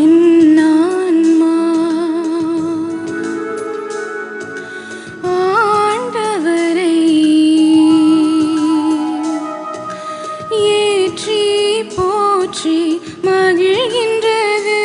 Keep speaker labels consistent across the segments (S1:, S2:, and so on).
S1: என் ஆன்மா ஆண்டவரை ஏற்றி போற்றி மகிழ்கின்றது.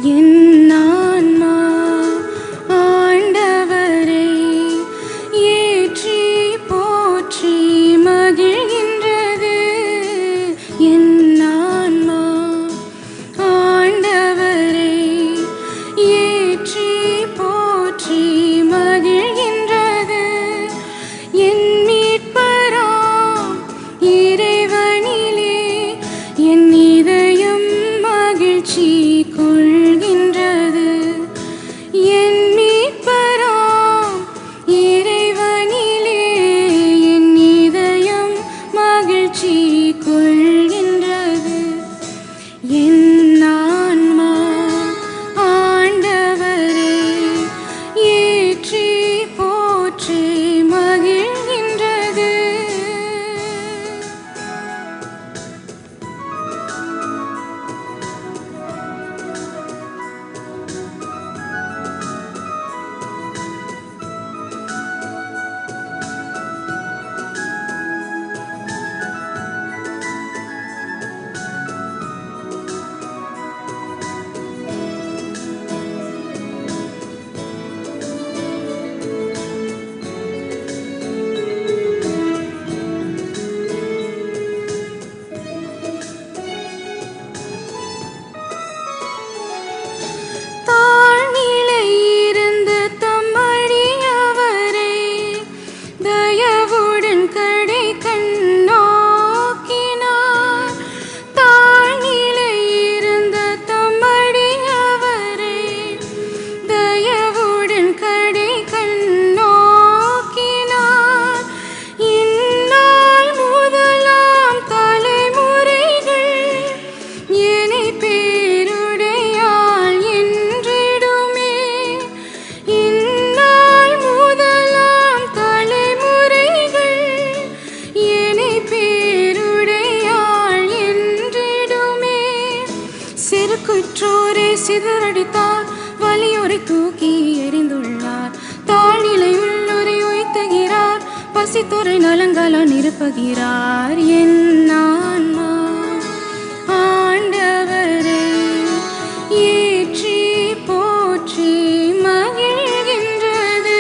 S1: என் ஆன்மா ஆண்டவரை ஏற்றி போற்றி மகிழ்கின்றது. என் ஆன்மா ஆண்டவரை ஏற்றி போற்றி மகிழ்கின்றது. என் மீட்பராம் இறைவனிலே என் இதயம் மகிழ்ச்சி கொள்கின்றது. என் மீட்பராம் இறைவனிலே என் இதயம் மகிழ்ச்சி கொள்கின்றது. என் ஆன்மா ஆண்டவரை ஏற்றி போற்றி மகிழ்கின்றது. குற்றோரை சிதறடித்தார், வலியோரை தூக்கி எறிந்துள்ளார். தாழ்நிலை உள்ளோரை உயர்த்துகிறார், பசித்தோரை நலங்களால் நிரப்புகிறார். என் ஆன்மா ஆண்டவரை ஏற்றி போற்றி மகிழ்கின்றது.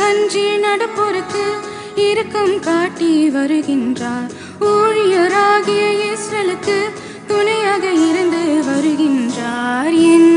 S1: அஞ்சி நடப்போருக்கு இரக்கம் காட்டி வருகின்றார். ஊழியராகிய இஸ்ரவேலுக்கு துணையாக இருந்து வருகின்றார். என்